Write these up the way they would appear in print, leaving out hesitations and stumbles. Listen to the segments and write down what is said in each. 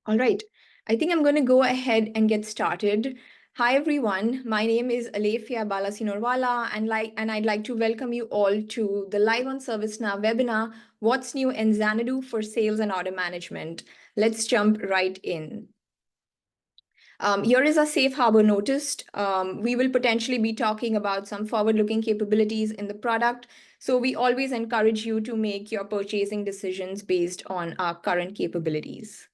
All right, I think I'm going to go ahead and get started. Hi everyone, my name is Alefia Balasinorwala and I'd like to welcome you all to the Live on ServiceNow webinar, What's New in Xanadu for Sales and Order Management. Let's jump right in. Here is a safe harbor notice. We will potentially be talking about some forward-looking capabilities in the product. So we always encourage you to make your purchasing decisions based on our current capabilities.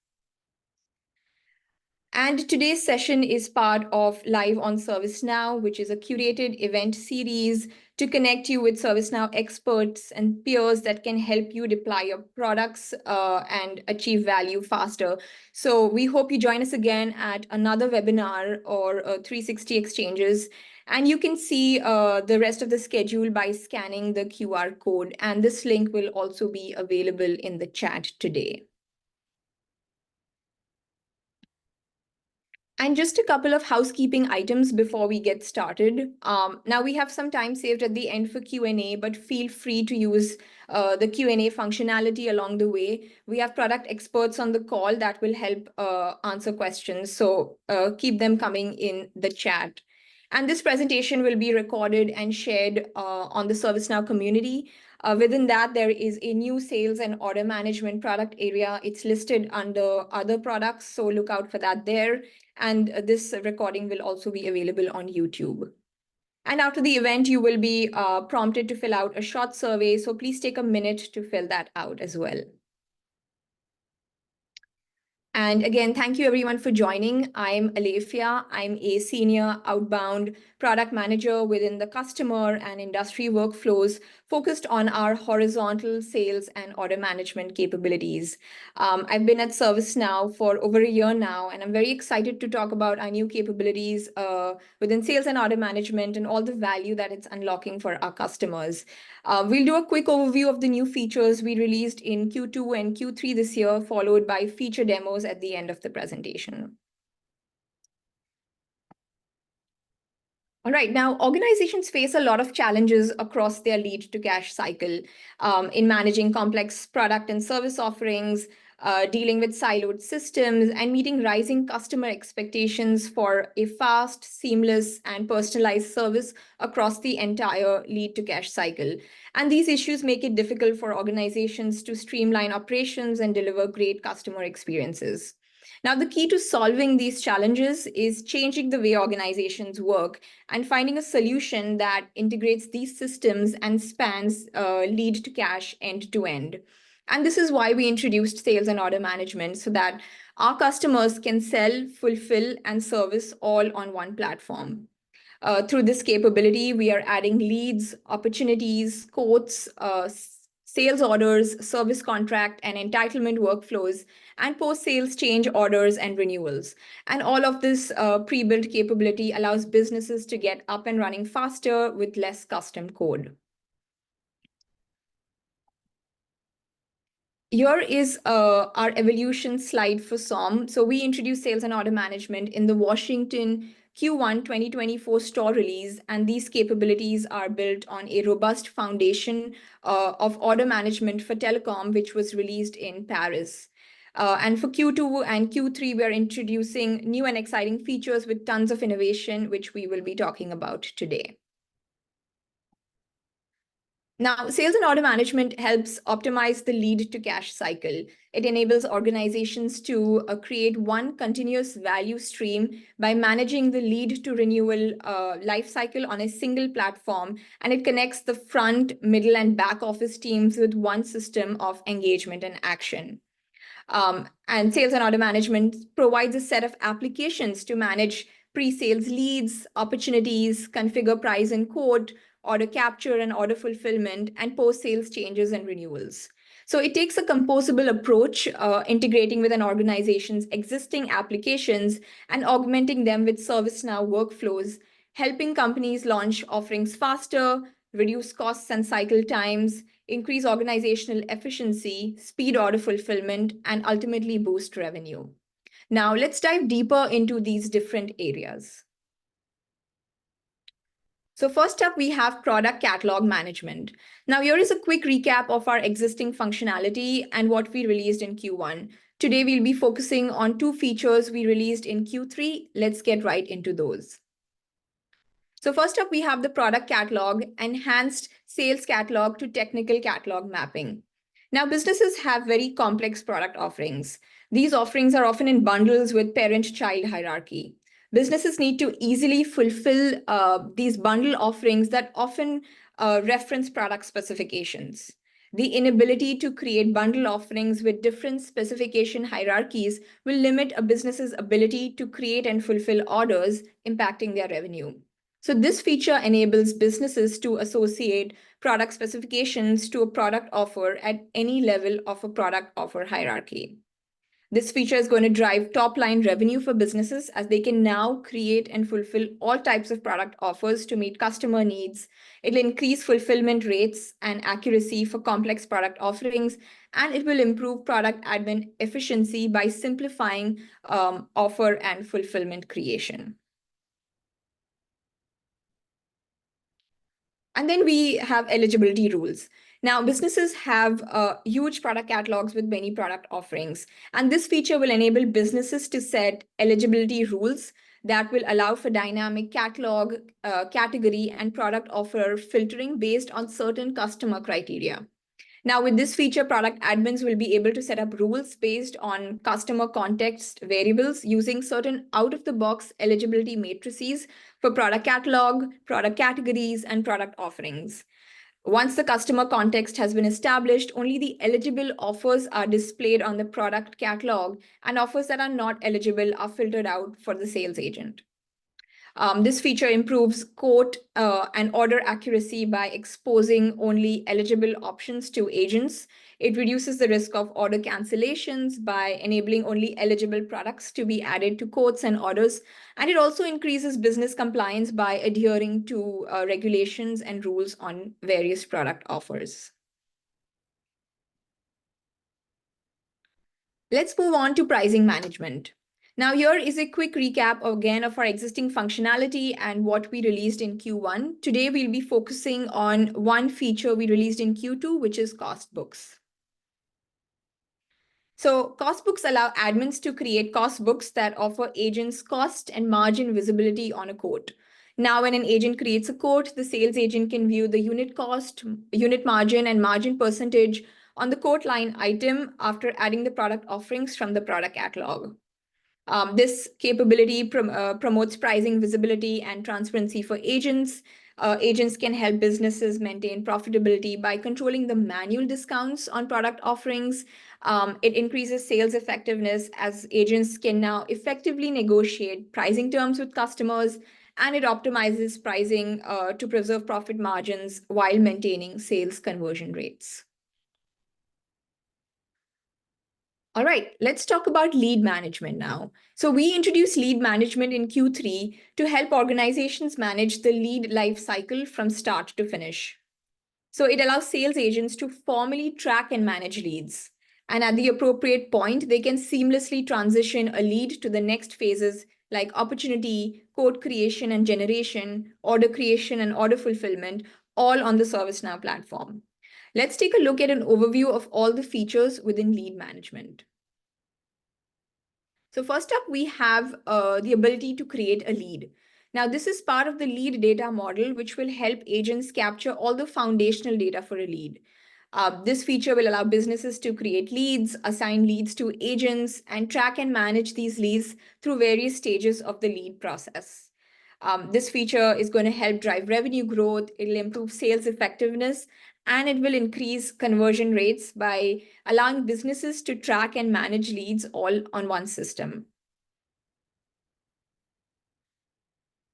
And today's session is part of Live on ServiceNow, which is a curated event series to connect you with ServiceNow experts and peers that can help you deploy your products and achieve value faster. So we hope you join us again at another webinar or 360 exchanges. And you can see the rest of the schedule by scanning the QR code. And this link will also be available in the chat today. And just a couple of housekeeping items before we get started. Now we have some time saved at the end for Q&A, but feel free to use the Q&A functionality along the way. We have product experts on the call that will help answer questions, so keep them coming in the chat. And this presentation will be recorded and shared on the ServiceNow community. Within that, there is a new sales and order management product area. It's listed under other products, so look out for that there. And this recording will also be available on YouTube. And after the event, you will be prompted to fill out a short survey. So please take a minute to fill that out as well. And again, thank you everyone for joining. I'm Alefia. I'm a senior outbound product manager within the customer and industry workflows focused on our horizontal sales and order management capabilities. I've been at ServiceNow for over a year now, and I'm very excited to talk about our new capabilities within sales and order management and all the value that it's unlocking for our customers. We'll do a quick overview of the new features we released in Q2 and Q3 this year, followed by feature demos at the end of the presentation. All right, now organizations face a lot of challenges across their lead to cash cycle in managing complex product and service offerings, dealing with siloed systems, and meeting rising customer expectations for a fast, seamless, and personalized service across the entire lead to cash cycle. And these issues make it difficult for organizations to streamline operations and deliver great customer experiences. Now, the key to solving these challenges is changing the way organizations work and finding a solution that integrates these systems and spans lead to cash end to end. And this is why we introduced sales and order management so that our customers can sell, fulfill, and service all on one platform. Through this capability, we are adding leads, opportunities, quotes, sales orders, service contract, and entitlement workflows, and post-sales change orders and renewals. And all of this pre-built capability allows businesses to get up and running faster with less custom code. Here is our evolution slide for SOM. So we introduced sales and order management in the Washington Q1 2024 store release, and these capabilities are built on a robust foundation of order management for telecom, which was released in Paris. And for Q2 and Q3, we're introducing new and exciting features with tons of innovation, which we will be talking about today. Now, sales and order management helps optimize the lead to cash cycle. It enables organizations to create one continuous value stream by managing the lead to renewal lifecycle on a single platform, and it connects the front, middle, and back office teams with one system of engagement and action. And sales and order management provides a set of applications to manage pre-sales leads, opportunities, configure price and quote, order capture and order fulfillment, and post-sales changes and renewals. So it takes a composable approach, integrating with an organization's existing applications and augmenting them with ServiceNow workflows, helping companies launch offerings faster, reduce costs and cycle times, increase organizational efficiency, speed order fulfillment, and ultimately boost revenue. Now, let's dive deeper into these different areas. So first up, we have product catalog management. Now, here is a quick recap of our existing functionality and what we released in Q1. Today, we'll be focusing on two features we released in Q3. Let's get right into those. So first up, we have the product catalog, enhanced sales catalog to technical catalog mapping. Now, businesses have very complex product offerings. These offerings are often in bundles with parent-child hierarchy. Businesses need to easily fulfill these bundle offerings that often reference product specifications. The inability to create bundle offerings with different specification hierarchies will limit a business's ability to create and fulfill orders, impacting their revenue. So this feature enables businesses to associate product specifications to a product offer at any level of a product offer hierarchy. This feature is going to drive top-line revenue for businesses as they can now create and fulfill all types of product offers to meet customer needs. It'll increase fulfillment rates and accuracy for complex product offerings, and it will improve product admin efficiency by simplifying offer and fulfillment creation. And then we have eligibility rules. Now, businesses have huge product catalogs with many product offerings. And this feature will enable businesses to set eligibility rules that will allow for dynamic catalog, category, and product offer filtering based on certain customer criteria. Now, with this feature, product admins will be able to set up rules based on customer context variables using certain out-of-the-box eligibility matrices for product catalog, product categories, and product offerings. Once the customer context has been established, only the eligible offers are displayed on the product catalog, and offers that are not eligible are filtered out for the sales agent. This feature improves quote and order accuracy by exposing only eligible options to agents. It reduces the risk of order cancellations by enabling only eligible products to be added to quotes and orders. And it also increases business compliance by adhering to regulations and rules on various product offers. Let's move on to pricing management. Now, here is a quick recap again of our existing functionality and what we released in Q1. Today, we'll be focusing on one feature we released in Q2, which is cost books. So cost books allow admins to create cost books that offer agents cost and margin visibility on a quote. Now, when an agent creates a quote, the sales agent can view the unit cost, unit margin, and margin percentage on the quote line item after adding the product offerings from the product catalog. This capability promotes pricing visibility and transparency for agents. Agents can help businesses maintain profitability by controlling the manual discounts on product offerings. It increases sales effectiveness as agents can now effectively negotiate pricing terms with customers, and it optimizes pricing to preserve profit margins while maintaining sales conversion rates. All right, let's talk about lead management now. So we introduced lead management in Q3 to help organizations manage the lead lifecycle from start to finish. So it allows sales agents to formally track and manage leads. And at the appropriate point, they can seamlessly transition a lead to the next phases like opportunity, quote creation and generation, order creation and order fulfillment, all on the ServiceNow platform. Let's take a look at an overview of all the features within lead management. So first up, we have the ability to create a lead. Now, this is part of the lead data model, which will help agents capture all the foundational data for a lead. This feature will allow businesses to create leads, assign leads to agents, and track and manage these leads through various stages of the lead process. This feature is going to help drive revenue growth. It'll improve sales effectiveness, and it will increase conversion rates by allowing businesses to track and manage leads all on one system.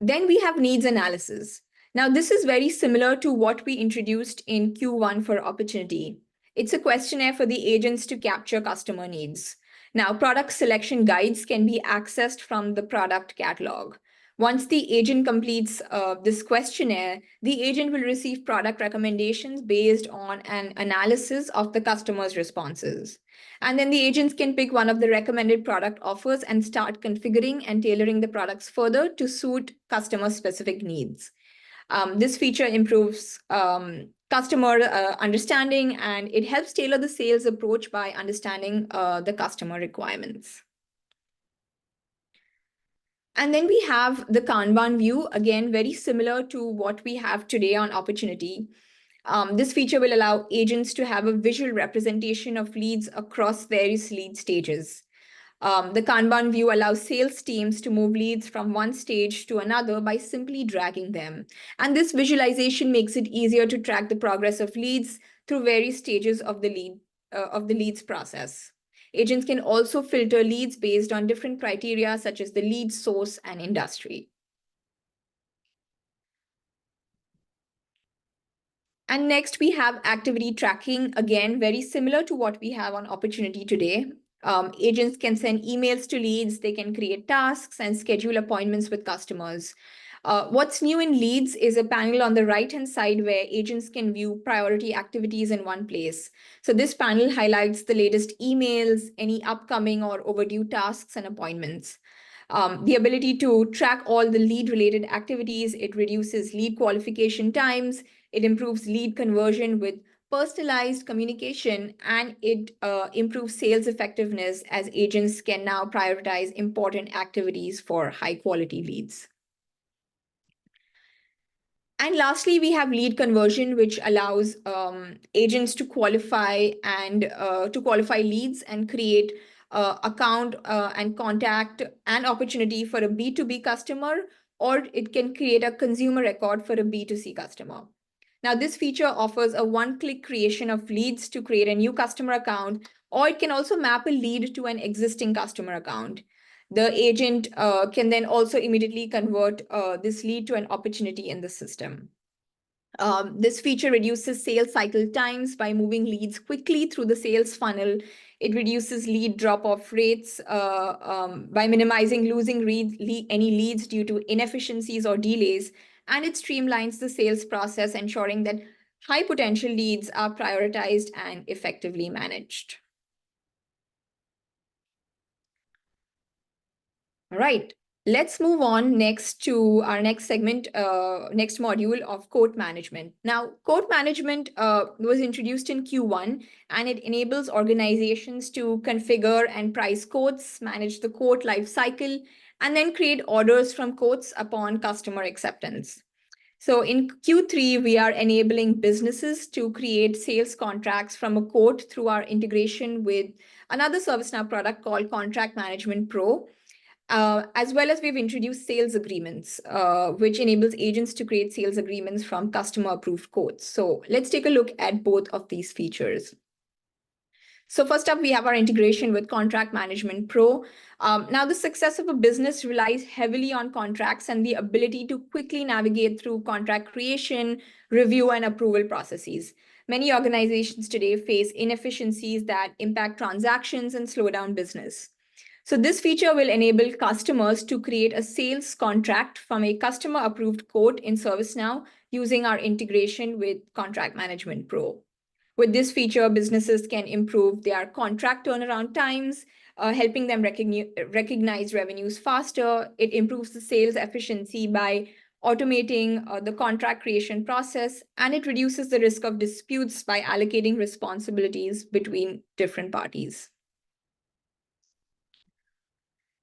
Then we have needs analysis. Now, this is very similar to what we introduced in Q1 for opportunity. It's a questionnaire for the agents to capture customer needs. Now, product selection guides can be accessed from the product catalog. Once the agent completes this questionnaire, the agent will receive product recommendations based on an analysis of the customer's responses. And then the agents can pick one of the recommended product offers and start configuring and tailoring the products further to suit customer-specific needs. This feature improves customer understanding, and it helps tailor the sales approach by understanding the customer requirements. And then we have the Kanban view, again, very similar to what we have today on opportunity. This feature will allow agents to have a visual representation of leads across various lead stages. The Kanban view allows sales teams to move leads from one stage to another by simply dragging them. And this visualization makes it easier to track the progress of leads through various stages of the leads process. Agents can also filter leads based on different criteria, such as the lead source and industry. And next, we have activity tracking, again, very similar to what we have on opportunity today. Agents can send emails to leads, they can create tasks and schedule appointments with customers. What's new in leads is a panel on the right-hand side where agents can view priority activities in one place. So this panel highlights the latest emails, any upcoming or overdue tasks and appointments. The ability to track all the lead-related activities, it reduces lead qualification times, it improves lead conversion with personalized communication, and it improves sales effectiveness as agents can now prioritize important activities for high-quality leads. And lastly, we have lead conversion, which allows agents to qualify leads and create account and contact and opportunity for a B2B customer, or it can create a consumer record for a B2C customer. Now, this feature offers a one-click creation of leads to create a new customer account, or it can also map a lead to an existing customer account. The agent can then also immediately convert this lead to an opportunity in the system. This feature reduces sales cycle times by moving leads quickly through the sales funnel. It reduces lead drop-off rates by minimizing losing any leads due to inefficiencies or delays, and it streamlines the sales process, ensuring that high potential leads are prioritized and effectively managed. All right, let's move on next to our next segment, next module of quote management. Now, quote management was introduced in Q1, and it enables organizations to configure and price quotes, manage the quote lifecycle, and then create orders from quotes upon customer acceptance. So in Q3, we are enabling businesses to create sales contracts from a quote through our integration with another ServiceNow product called Contract Management Pro. As well as we've introduced sales agreements, which enables agents to create sales agreements from customer-approved quotes. So let's take a look at both of these features. So first up, we have our integration with Contract Management Pro. Now, the success of a business relies heavily on contracts and the ability to quickly navigate through contract creation, review, and approval processes. Many organizations today face inefficiencies that impact transactions and slow down business. So this feature will enable customers to create a sales contract from a customer-approved quote in ServiceNow using our integration with Contract Management Pro. With this feature, businesses can improve their contract turnaround times, helping them recognize revenues faster. It improves the sales efficiency by automating the contract creation process, and it reduces the risk of disputes by allocating responsibilities between different parties.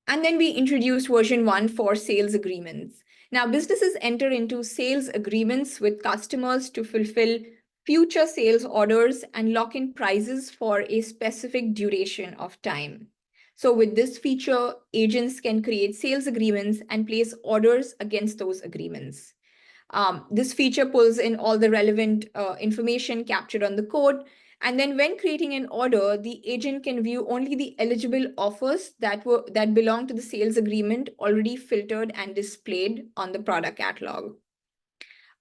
And then we introduced version 1 for sales agreements. Now, businesses enter into sales agreements with customers to fulfill future sales orders and lock in prices for a specific duration of time. So with this feature, agents can create sales agreements and place orders against those agreements. This feature pulls in all the relevant information captured on the code. And then when creating an order, the agent can view only the eligible offers that belong to the sales agreement already filtered and displayed on the product catalog.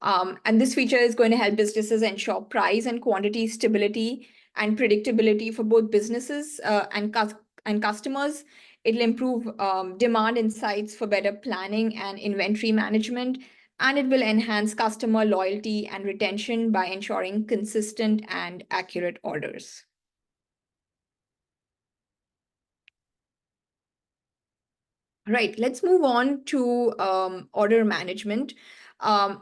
And this feature is going to help businesses ensure price and quantity stability and predictability for both businesses and customers. It'll improve demand insights for better planning and inventory management, and it will enhance customer loyalty and retention by ensuring consistent and accurate orders. All right, let's move on to order management.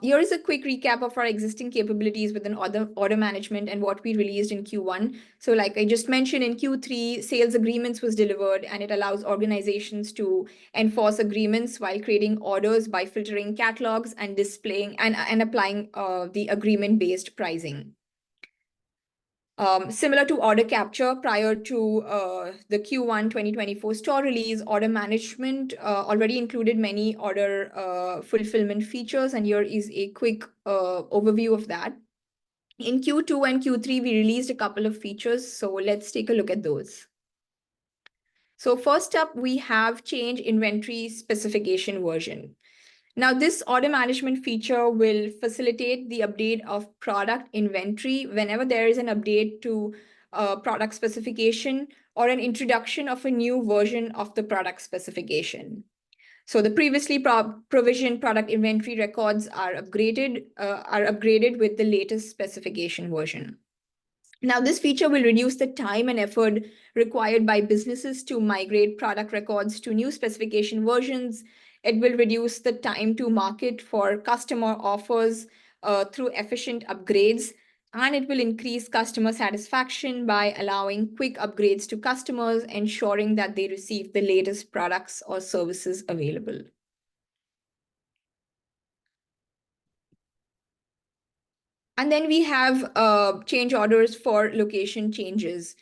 Here is a quick recap of our existing capabilities within order management and what we released in Q1. So like I just mentioned, in Q3, sales agreements was delivered, and it allows organizations to enforce agreements while creating orders by filtering catalogs and displaying and applying the agreement-based pricing. Similar to order capture, prior to the Q1 2024 store release, order management already included many order fulfillment features, and here is a quick overview of that. In Q2 and Q3, we released a couple of features, so let's take a look at those. So first up, we have change inventory specification version. Now, this order management feature will facilitate the update of product inventory whenever there is an update to product specification or an introduction of a new version of the product specification. So the previously provisioned product inventory records are upgraded with the latest specification version. Now, this feature will reduce the time and effort required by businesses to migrate product records to new specification versions. It will reduce the time to market for customer offers through efficient upgrades, and it will increase customer satisfaction by allowing quick upgrades to customers, ensuring that they receive the latest products or services available. And then we have change orders for location changes.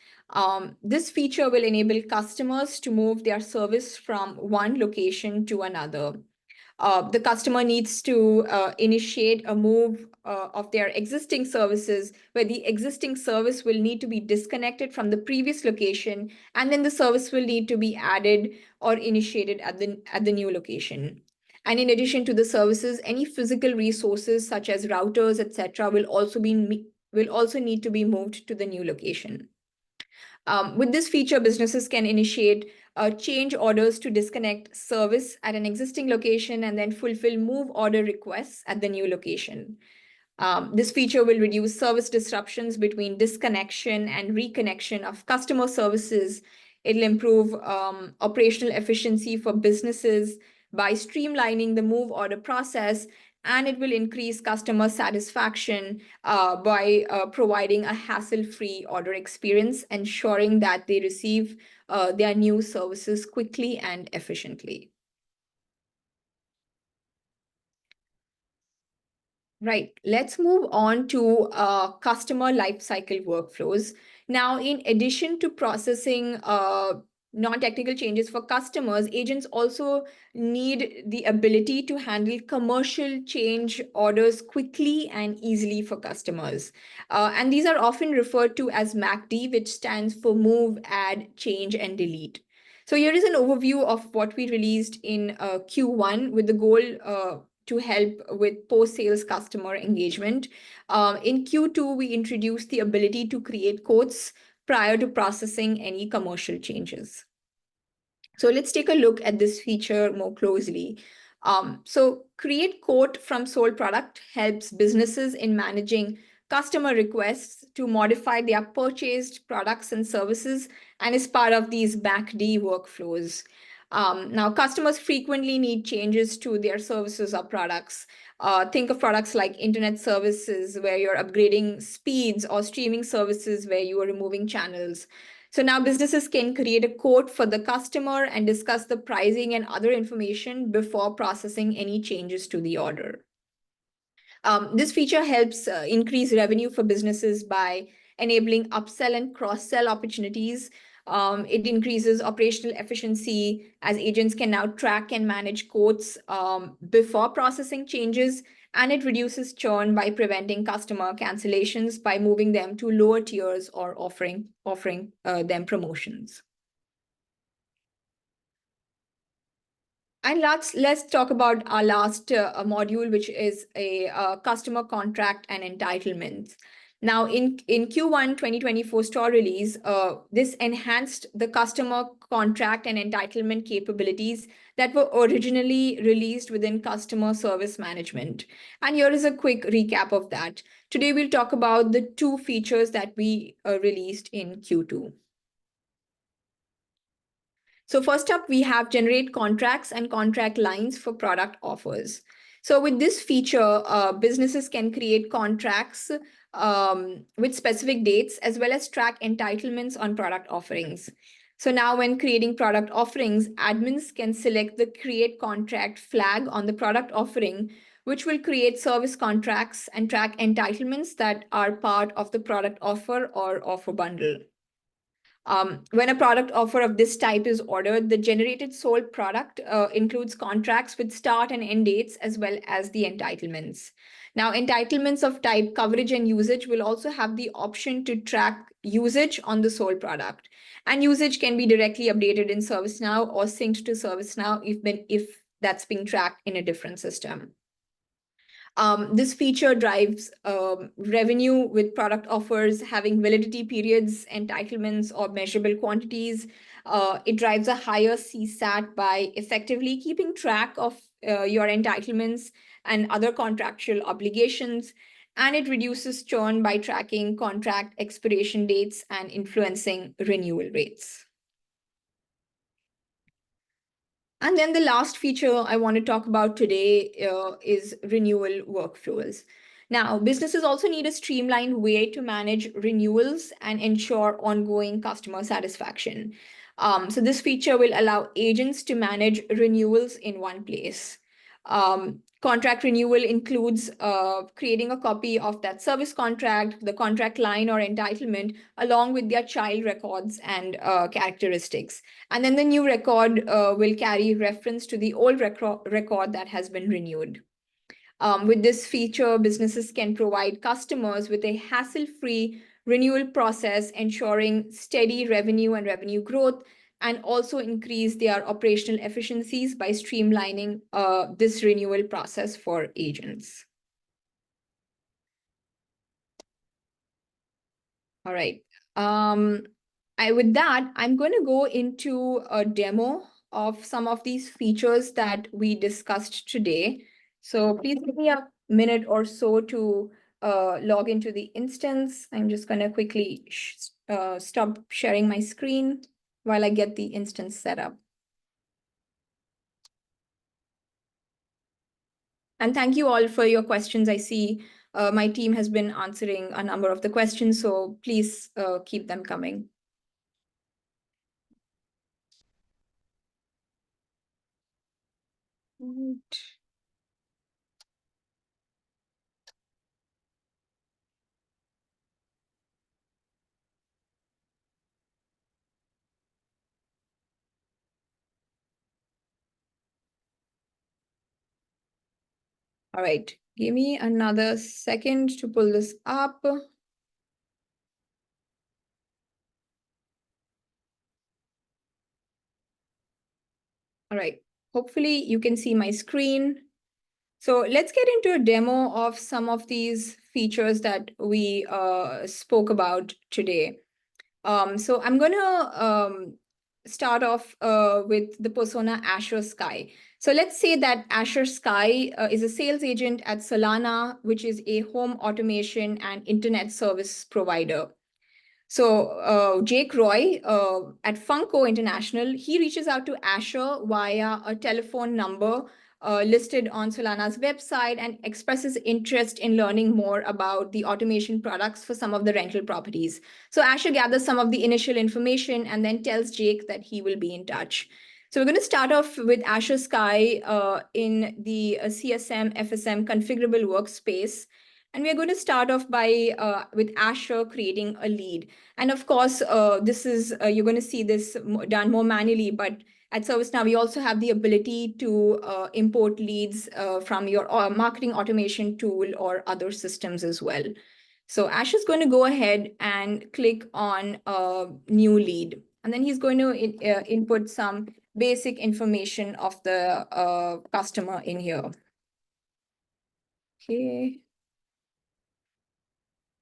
This feature will enable customers to move their service from one location to another. The customer needs to initiate a move of their existing services, where the existing service will need to be disconnected from the previous location, and then the service will need to be added or initiated at the new location. And in addition to the services, any physical resources such as routers, etc., will also need to be moved to the new location. With this feature, businesses can initiate change orders to disconnect service at an existing location and then fulfill move order requests at the new location. This feature will reduce service disruptions between disconnection and reconnection of customer services. It'll improve operational efficiency for businesses by streamlining the move order process, and it will increase customer satisfaction by providing a hassle-free order experience, ensuring that they receive their new services quickly and efficiently. Right, let's move on to customer lifecycle workflows. Now, in addition to processing non-technical changes for customers, agents also need the ability to handle commercial change orders quickly and easily for customers. And these are often referred to as MACD, which stands for move, add, change, and delete. So here is an overview of what we released in Q1 with the goal to help with post-sales customer engagement. In Q2, we introduced the ability to create quotes prior to processing any commercial changes. So let's take a look at this feature more closely. So create quote from sold product helps businesses in managing customer requests to modify their purchased products and services, and is part of these BACD workflows. Now, customers frequently need changes to their services or products. Think of products like internet services, where you're upgrading speeds, or streaming services, where you are removing channels. So now businesses can create a quote for the customer and discuss the pricing and other information before processing any changes to the order. This feature helps increase revenue for businesses by enabling upsell and cross-sell opportunities. It increases operational efficiency, as agents can now track and manage quotes before processing changes, and it reduces churn by preventing customer cancellations by moving them to lower tiers or offering them promotions. And let's talk about our last module, which is a customer contract and entitlements. Now, in Q1 2024 store release, this enhanced the customer contract and entitlement capabilities that were originally released within customer service management. And here is a quick recap of that. Today, we'll talk about the two features that we released in Q2. So first up, we have generate contracts and contract lines for product offers. So with this feature, businesses can create contracts with specific dates, as well as track entitlements on product offerings. So now when creating product offerings, admins can select the create contract flag on the product offering, which will create service contracts and track entitlements that are part of the product offer or offer bundle. When a product offer of this type is ordered, the generated sold product includes contracts with start and end dates, as well as the entitlements. Now, entitlements of type coverage and usage will also have the option to track usage on the sold product. And usage can be directly updated in ServiceNow or synced to ServiceNow if that's being tracked in a different system. This feature drives revenue with product offers having validity periods, entitlements, or measurable quantities. It drives a higher CSAT by effectively keeping track of your entitlements and other contractual obligations. And it reduces churn by tracking contract expiration dates and influencing renewal rates. And then the last feature I want to talk about today is renewal workflows. Now, businesses also need a streamlined way to manage renewals and ensure ongoing customer satisfaction. So this feature will allow agents to manage renewals in one place. Contract renewal includes creating a copy of that service contract, the contract line or entitlement, along with their child records and characteristics. And then the new record will carry reference to the old record that has been renewed. With this feature, businesses can provide customers with a hassle-free renewal process, ensuring steady revenue and revenue growth, and also increase their operational efficiencies by streamlining this renewal process for agents. All right. With that, I'm going to go into a demo of some of these features that we discussed today. So please give me a minute or so to log into the instance. I'm just going to quickly stop sharing my screen while I get the instance set up. And thank you all for your questions. I see my team has been answering a number of the questions, so please keep them coming. Right. All right, give me another second to pull this up. All right, hopefully you can see my screen. So let's get into a demo of some of these features that we spoke about today. So I'm going to start off with the persona Asher Sky. So let's say that Asher Sky is a sales agent at Solana, which is a home automation and internet service provider. So Jake Roy at Funko International, he reaches out to Asher via a telephone number listed on Solana's website and expresses interest in learning more about the automation products for some of the rental properties. So Asher gathers some of the initial information and then tells Jake that he will be in touch. So we're going to start off with Asher Sky in the CSM FSM configurable workspace. And we're going to start off by with Asher creating a lead. And of course, this is you're going to see this done more manually, but at ServiceNow, we also have the ability to import leads from your marketing automation tool or other systems as well. So Ash is going to go ahead and click on new lead. And then he's going to input some basic information of the customer in here. Okay.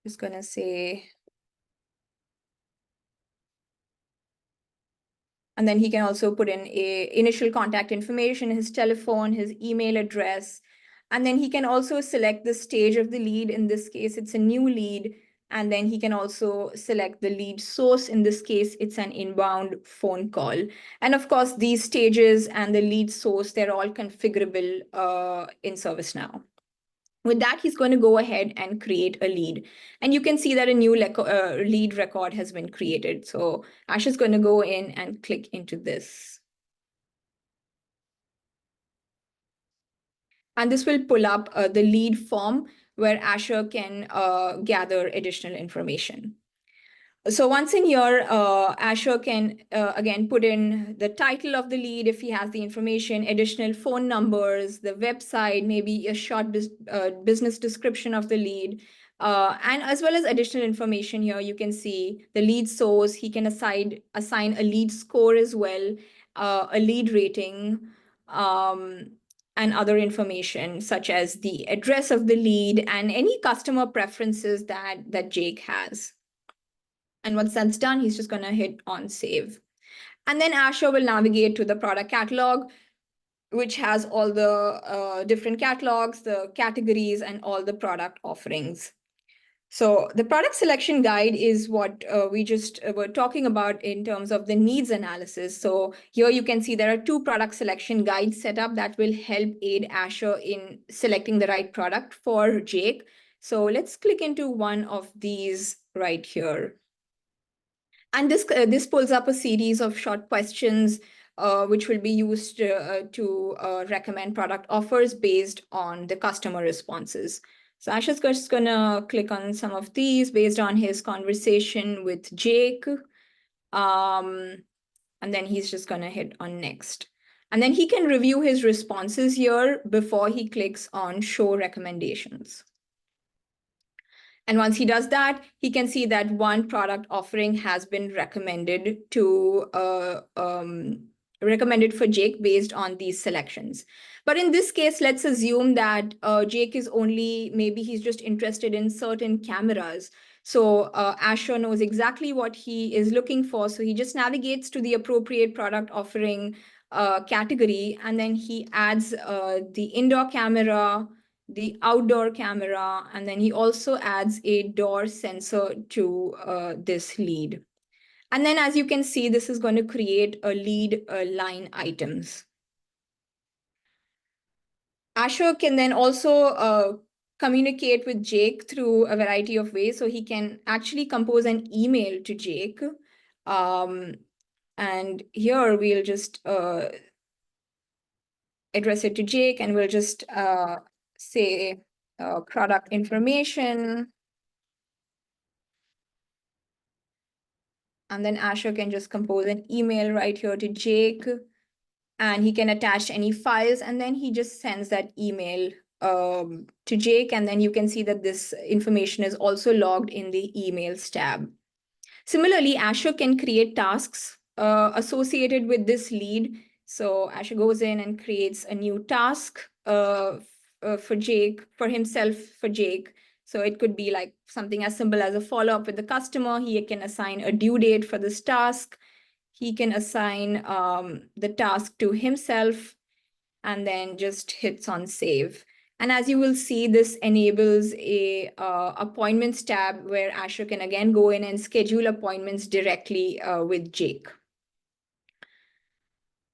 Just going to say, and then he can also put in a initial contact information, his telephone, his email address. And then he can also select the stage of the lead. In this case, it's a new lead. And then he can also select the lead source. In this case, it's an inbound phone call. And of course, these stages and the lead source, they're all configurable in ServiceNow. With that, he's going to go ahead and create a lead. And you can see that a new lead record has been created. So Ash is going to go in and click into this. And this will pull up the lead form where Asher can gather additional information. So once in here, Asher can, again, put in the title of the lead if he has the information, additional phone numbers, the website, maybe a short business description of the lead, and as well as additional information here. You can see the lead source. He can assign a lead score as well, a lead rating, and other information such as the address of the lead and any customer preferences that Jake has. And once that's done, he's just going to hit on save. And then Asher will navigate to the product catalog, which has all the different catalogs, the categories, and all the product offerings. So the product selection guide is what we just were talking about in terms of the needs analysis. So here you can see there are 2 product selection guides set up that will help aid Asher in selecting the right product for Jake. So let's click into one of these right here. And this pulls up a series of short questions which will be used to recommend product offers based on the customer responses. So Asha's just going to click on some of these based on his conversation with Jake. And then he's just going to hit on next. And then he can review his responses here before he clicks on show recommendations. And once he does that, he can see that one product offering has been recommended for Jake based on these selections. But in this case, let's assume that Jake is maybe he's just interested in certain cameras. So Asher knows exactly what he is looking for. So he just navigates to the appropriate product offering category, and then he adds the indoor camera, the outdoor camera, and then he also adds a door sensor to this lead. And then as you can see, this is going to create a lead line items. Asher can then also communicate with Jake through a variety of ways. So he can actually compose an email to Jake. And here we'll just address it to Jake, and we'll just say product information. And then Asher can just compose an email right here to Jake, and he can attach any files, and then he just sends that email to Jake. And then you can see that this information is also logged in the emails tab. Similarly, Asher can create tasks associated with this lead. So Asher goes in and creates a new task for Jake, for himself, for Jake. So it could be like something as simple as a follow-up with the customer. He can assign a due date for this task. He can assign the task to himself and then just hits on save. And as you will see, this enables a appointments tab where Asher can again go in and schedule appointments directly with Jake.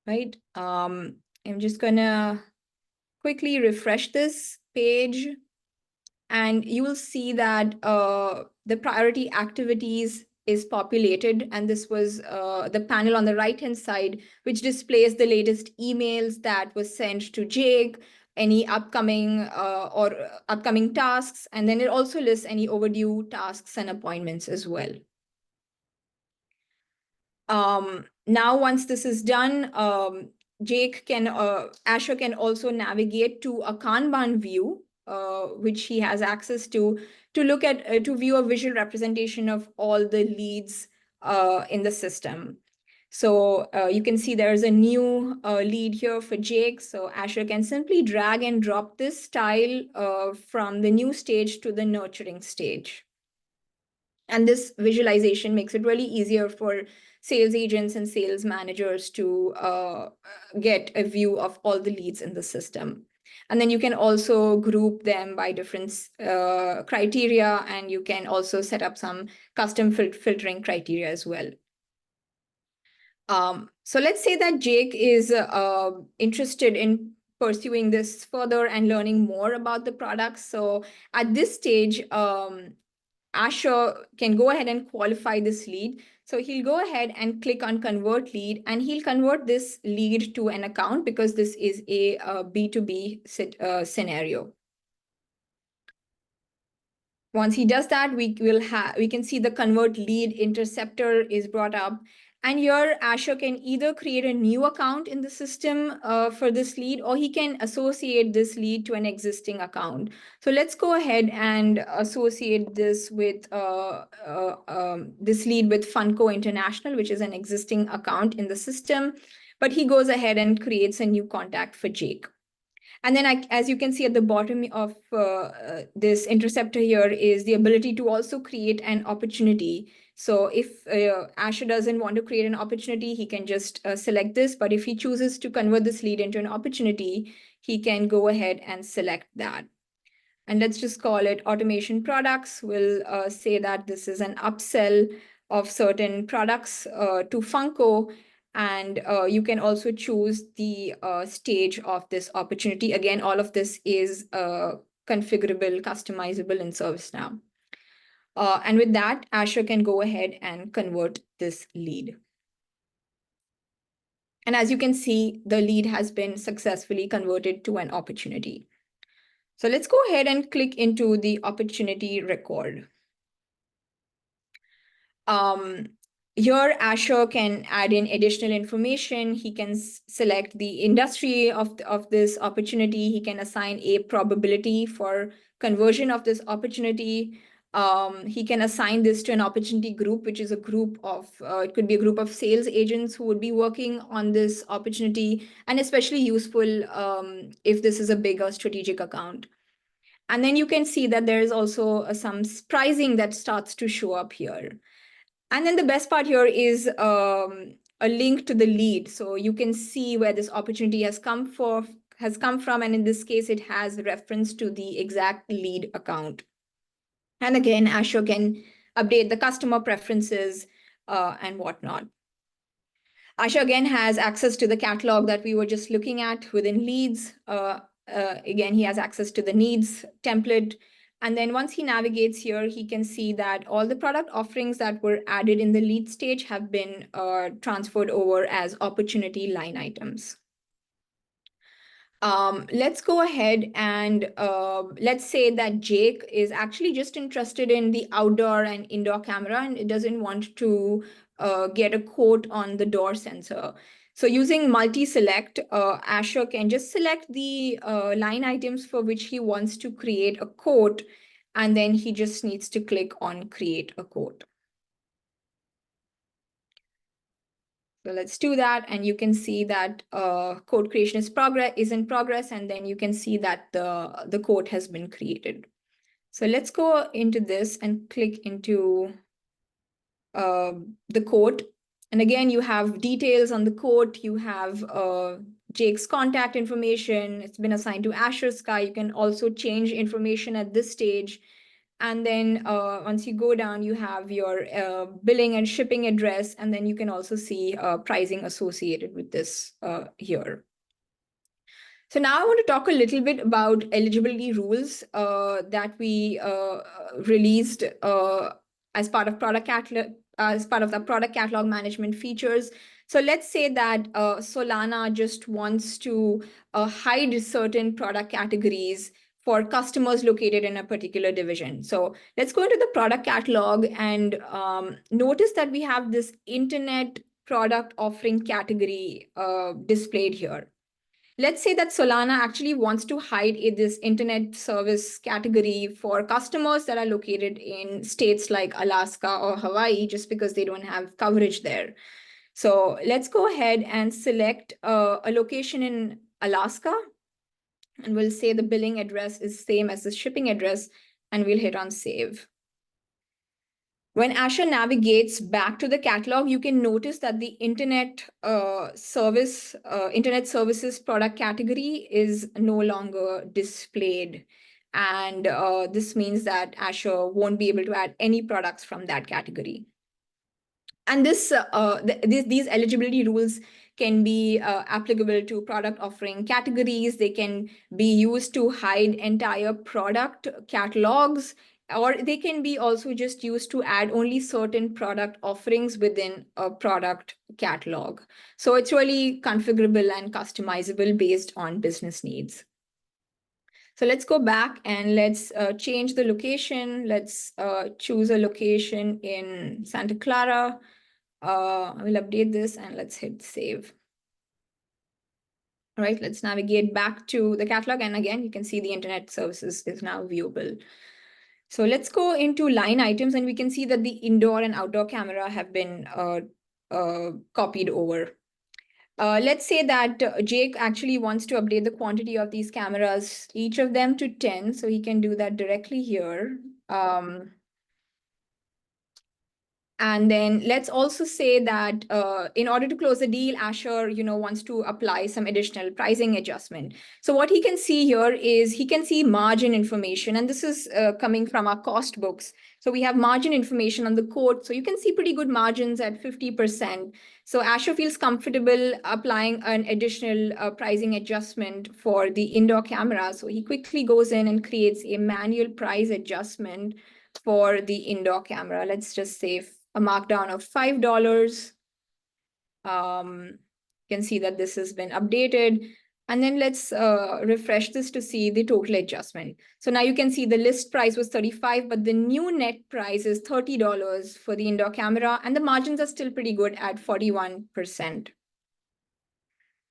Right? I'm just gonna quickly refresh this page, and you will see that the priority activities is populated, and this was the panel on the right-hand side, which displays the latest emails that was sent to Jake, any upcoming upcoming tasks, and then it also lists any overdue tasks and appointments as well. Now, once this is done, Asher can also navigate to a Kanban view, which he has access to look at, to view a visual representation of all the leads in the system. So you can see there's a new lead here for Jake. So Asher can simply drag and drop this tile from the new stage to the nurturing stage. And this visualization makes it really easier for sales agents and sales managers to get a view of all the leads in the system. And then you can also group them by different criteria, and you can also set up some custom filtering criteria as well. So let's say that Jake is interested in pursuing this further and learning more about the products. So at this stage, Asher can go ahead and qualify this lead. So he'll go ahead and click on convert lead, and he'll convert this lead to an account because this is a B2B scenario. Once he does that, we can see the convert lead interceptor is brought up. And here Asher can either create a new account in the system for this lead, or he can associate this lead to an existing account. So let's go ahead and associate this with this lead with Funko International, which is an existing account in the system. But he goes ahead and creates a new contact for Jake. And then as you can see at the bottom of this interceptor here is the ability to also create an opportunity. So if Asher doesn't want to create an opportunity, he can just select this. But if he chooses to convert this lead into an opportunity, he can go ahead and select that. And let's just call it automation products. We'll say that this is an upsell of certain products to Funko. And you can also choose the stage of this opportunity. Again, all of this is configurable, customizable in ServiceNow. And with that, Asher can go ahead and convert this lead. And as you can see, the lead has been successfully converted to an opportunity. So let's go ahead and click into the opportunity record. Here, Asher can add in additional information. He can select the industry of this opportunity. He can assign a probability for conversion of this opportunity. He can assign this to an opportunity group, which is a group of, it could be a group of sales agents who would be working on this opportunity, and especially useful if this is a bigger strategic account. And then you can see that there is also some pricing that starts to show up here. And then the best part here is a link to the lead. So you can see where this opportunity has come from. And in this case, it has reference to the exact lead account. And again, Asher can update the customer preferences and whatnot. Asher again has access to the catalog that we were just looking at within leads. Again, he has access to the needs template. And then once he navigates here, he can see that all the product offerings that were added in the lead stage have been transferred over as opportunity line items. Let's go ahead and let's say that Jake is actually just interested in the outdoor and indoor camera, and it doesn't want to get a quote on the door sensor. So using multi-select, Asher can just select the line items for which he wants to create a quote, and then he just needs to click on create a quote. So let's do that, and you can see that quote creation is in progress, and then you can see that the quote has been created. So let's go into this and click into the quote. And again, you have details on the quote. You have Jake's contact information. It's been assigned to Asher Sky. You can also change information at this stage. And then once you go down, you have your billing and shipping address. And then you can also see pricing associated with this here. So now I want to talk a little bit about eligibility rules that we released as part of the product catalog management features. So let's say that Solana just wants to hide certain product categories for customers located in a particular division. So let's go into the product catalog and notice that we have this internet product offering category displayed here. Let's say that Solana actually wants to hide this internet service category for customers that are located in states like Alaska or Hawaii, just because they don't have coverage there. So let's go ahead and select a location in Alaska, and we'll say the billing address is same as the shipping address, and we'll hit on save. When Asher navigates back to the catalog, you can notice that the internet services product category is no longer displayed. And this means that Asher won't be able to add any products from that category. And these eligibility rules can be applicable to product offering categories. They can be used to hide entire product catalogs, or they can be also just used to add only certain product offerings within a product catalog. So it's really configurable and customizable based on business needs. So let's go back and let's change the location. Let's choose a location in Santa Clara. I will update this and let's hit save. All right, let's navigate back to the catalog. And again, you can see the internet services is now viewable. So let's go into line items and we can see that the indoor and outdoor camera have been copied over. Let's say that Jake actually wants to update the quantity of these cameras, each of them to 10. So he can do that directly here. And then let's also say that in order to close the deal, Asher, wants to apply some additional pricing adjustment. So what he can see here is he can see margin information, and this is coming from our cost books. So we have margin information on the quote. So you can see pretty good margins at 50%. So Asher feels comfortable applying an additional pricing adjustment for the indoor camera. So he quickly goes in and creates a manual price adjustment for the indoor camera. Let's just say a markdown of $5. You can see that this has been updated. And then let's refresh this to see the total adjustment. So now you can see the list price was 35, but the new net price is $30 for the indoor camera, and the margins are still pretty good at 41%.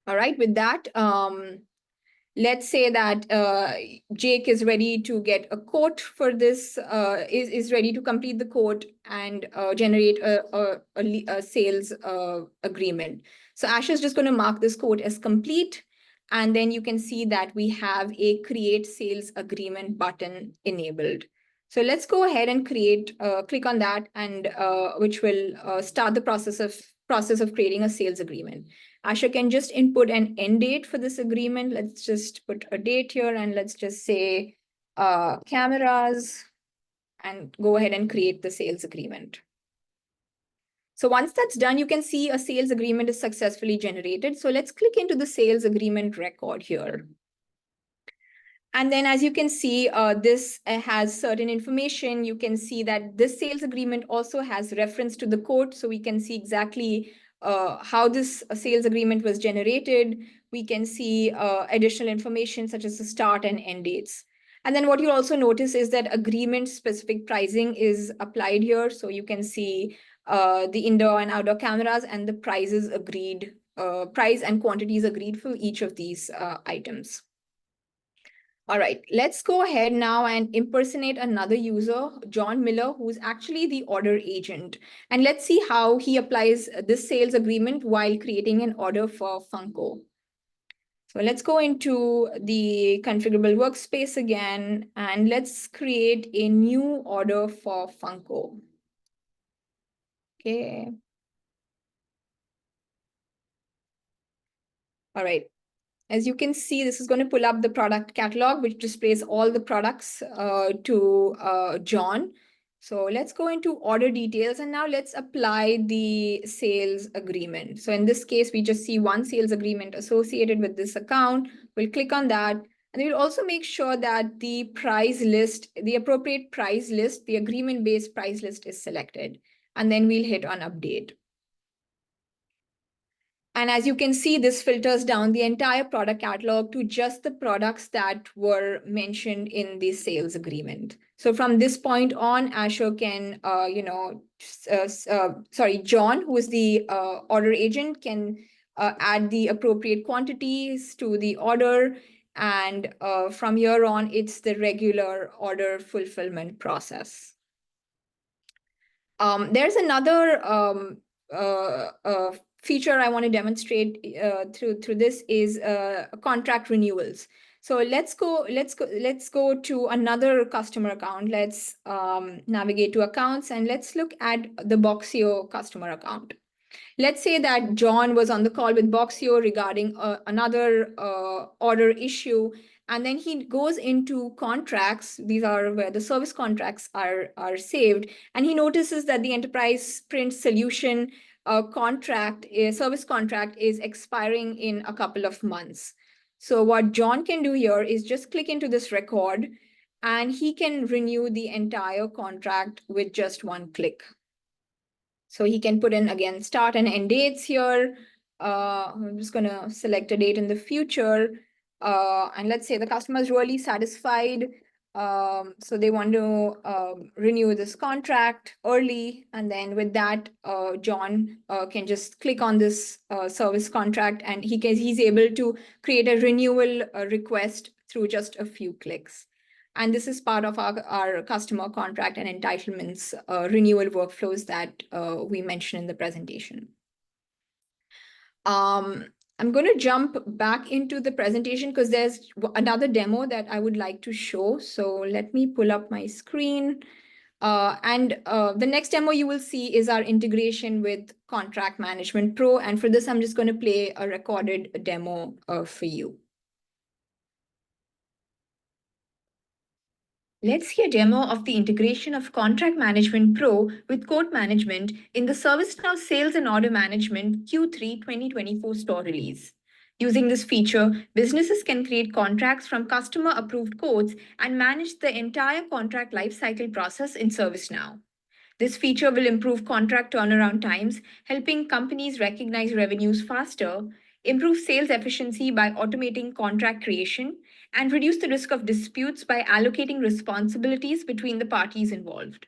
All right, with that, let's say that Jake is ready to get a quote for this, is ready to complete the quote and generate a sales agreement. So Ash is just going to mark this quote as complete. And then you can see that we have a create sales agreement button enabled. So let's go ahead and click on that, and which will start the process of creating a sales agreement. Asha can just input an end date for this agreement. Let's just put a date here and let's just say cameras, and go ahead and create the sales agreement. So once that's done, you can see a sales agreement is successfully generated. So let's click into the sales agreement record here. And then as you can see, this has certain information. You can see that this sales agreement also has reference to the quote. So we can see exactly how this sales agreement was generated. We can see additional information such as the start and end dates. And then what you'll also notice is that agreement-specific pricing is applied here. So you can see the indoor and outdoor cameras and the prices agreed, price and quantities agreed for each of these items. All right, let's go ahead now and impersonate another user, John Miller, who's actually the order agent. And let's see how he applies this sales agreement while creating an order for Funko. So let's go into the configurable workspace again, and let's create a new order for Funko. Okay. All right. As you can see, this is going to pull up the product catalog, which displays all the products to John. So let's go into order details, and now let's apply the sales agreement. So in this case, we just see one sales agreement associated with this account. We'll click on that. And we'll also make sure that the price list, the appropriate price list, the agreement-based price list is selected. And then we'll hit on update. And as you can see, this filters down the entire product catalog to just the products that were mentioned in the sales agreement. So from this point on, Asher can, John, who is the order agent, can add the appropriate quantities to the order. And from here on, it's the regular order fulfillment process. There's another feature I want to demonstrate through this is contract renewals. So let's go to another customer account. Let's navigate to accounts and let's look at the Boxio customer account. Let's say that John was on the call with Boxio regarding another order issue, and then he goes into contracts. These are where the service contracts are saved, and he notices that the enterprise print solution service contract is expiring in a couple of months. So what John can do here is just click into this record, and he can renew the entire contract with just one click. So he can put in, again, start and end dates here. I'm just going to select a date in the future. And let's say the customer is really satisfied. So they want to renew this contract early. And then with that, John can just click on this service contract, and he's able to create a renewal request through just a few clicks. And this is part of our customer contract and entitlements renewal workflows that we mentioned in the presentation. I'm going to jump back into the presentation because there's another demo that I would like to show. So let me pull up my screen. The next demo you will see is our integration with Contract Management Pro. And for this, I'm just going to play a recorded demo for you. Let's see a demo of the integration of Contract Management Pro with Quote Management in the ServiceNow Sales and Order Management Q3 2024 store release. Using this feature, businesses can create contracts from customer-approved quotes and manage the entire contract lifecycle process in ServiceNow. This feature will improve contract turnaround times, helping companies recognize revenues faster, improve sales efficiency by automating contract creation, and reduce the risk of disputes by allocating responsibilities between the parties involved.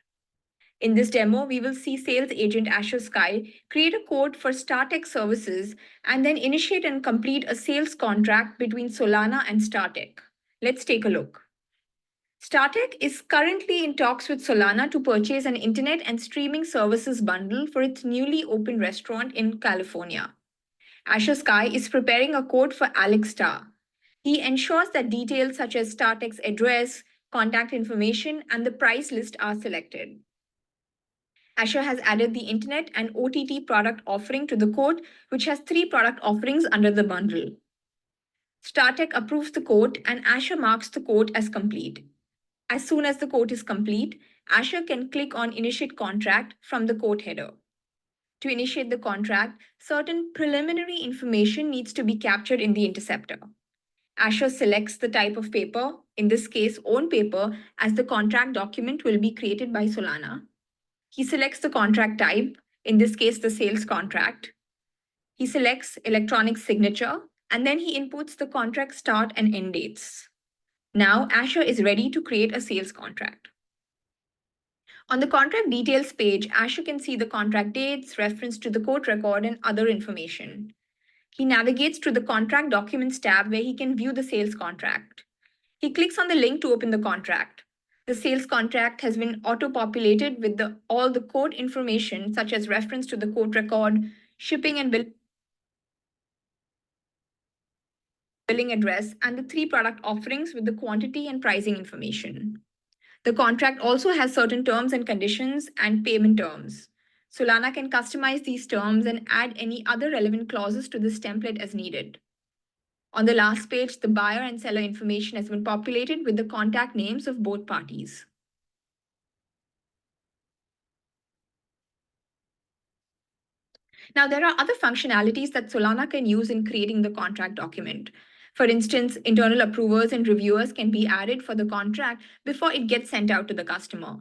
In this demo, we will see sales agent Asher Sky create a quote for StarTech services and then initiate and complete a sales contract between Solana and StarTech. Let's take a look. StarTech is currently in talks with Solana to purchase an internet and streaming services bundle for its newly opened restaurant in California. Asher Sky is preparing a quote for Alex Star. He ensures that details such as StarTech's address, contact information, and the price list are selected. Asher has added the internet and OTT product offering to the quote, which has 3 product offerings under the bundle. StarTech approves the quote, and Asher marks the quote as complete. As soon as the quote is complete, Asher can click on Initiate Contract from the quote header. To initiate the contract, certain preliminary information needs to be captured in the interceptor. Asher selects the type of paper, in this case, own paper, as the contract document will be created by Solana. He selects the contract type, in this case, the sales contract. He selects electronic signature, and then he inputs the contract start and end dates. Now, Asher is ready to create a sales contract. On the contract details page, Asher can see the contract dates, reference to the quote record, and other information. He navigates to the Contract Documents tab where he can view the sales contract. He clicks on the link to open the contract. The sales contract has been auto-populated with all the quote information, such as reference to the quote record, shipping and billing address, and the 3 product offerings with the quantity and pricing information. The contract also has certain terms and conditions and payment terms. Solana can customize these terms and add any other relevant clauses to this template as needed. On the last page, the buyer and seller information has been populated with the contact names of both parties. Now, there are other functionalities that Solana can use in creating the contract document. For instance, internal approvers and reviewers can be added for the contract before it gets sent out to the customer.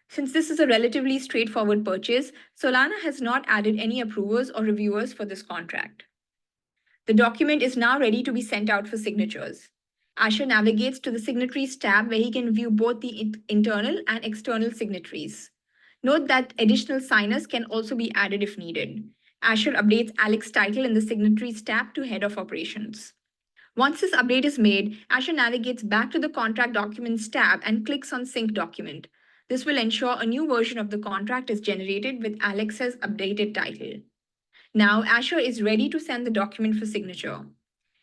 Since this is a relatively straightforward purchase, Solana has not added any approvers or reviewers for this contract. The document is now ready to be sent out for signatures. Asher navigates to the Signatories tab where he can view both the internal and external signatories. Note that additional signers can also be added if needed. Asher updates Alex's title in the Signatories tab to Head of Operations. Once this update is made, Asher navigates back to the Contract Documents tab and clicks on Sync Document. This will ensure a new version of the contract is generated with Alex's updated title. Now, Asher is ready to send the document for signature.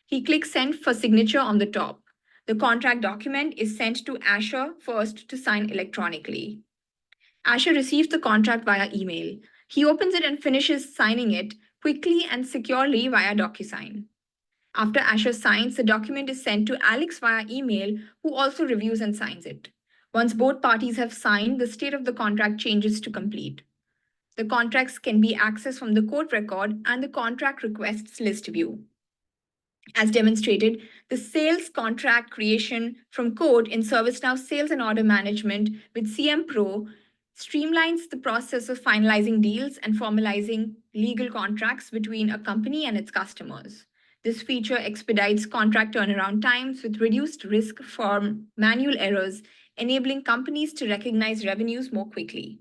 He clicks Send for signature on the top. The contract document is sent to Asher first to sign electronically. Asher receives the contract via email. He opens it and finishes signing it quickly and securely via DocuSign. After Asher signs, the document is sent to Alex via email, who also reviews and signs it. Once both parties have signed, the state of the contract changes to complete. The contracts can be accessed from the court record and the contract requests list view. As demonstrated, the sales contract creation from code in ServiceNow Sales and Order Management with CM Pro streamlines the process of finalizing deals and formalizing legal contracts between a company and its customers. This feature expedites contract turnaround times with reduced risk from manual errors, enabling companies to recognize revenues more quickly.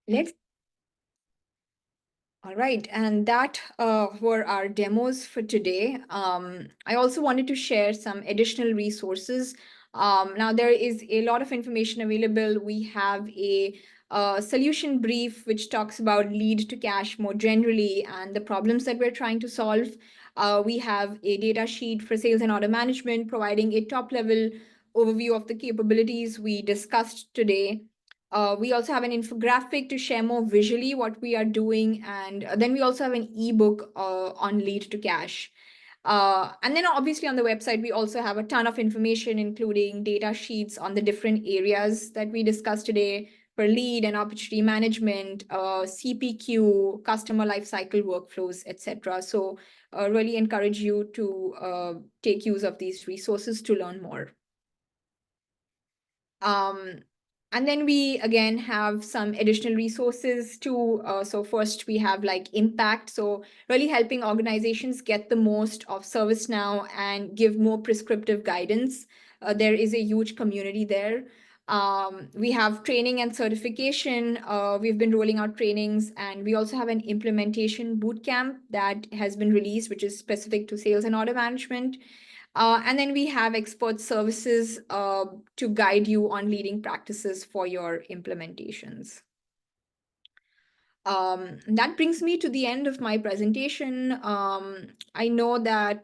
Let's All right, and that were our demos for today. I also wanted to share some additional resources. Now, there is a lot of information available. We have a solution brief which talks about lead to cash more generally and the problems that we're trying to solve. We have a data sheet for sales and order management providing a top-level overview of the capabilities we discussed today. We also have an infographic to share more visually what we are doing. And then we also have an ebook on lead to cash. And then obviously on the website, we also have a ton of information, including data sheets on the different areas that we discussed today for lead and opportunity management, CPQ, customer lifecycle workflows, etc. So really encourage you to take use of these resources to learn more. And then we again have some additional resources too. So first we have like impact. So really helping organizations get the most of ServiceNow and give more prescriptive guidance. There is a huge community there. We have training and certification. We've been rolling out trainings, and we also have an implementation bootcamp that has been released, which is specific to sales and order management. And then we have expert services to guide you on leading practices for your implementations. That brings me to the end of my presentation. I know that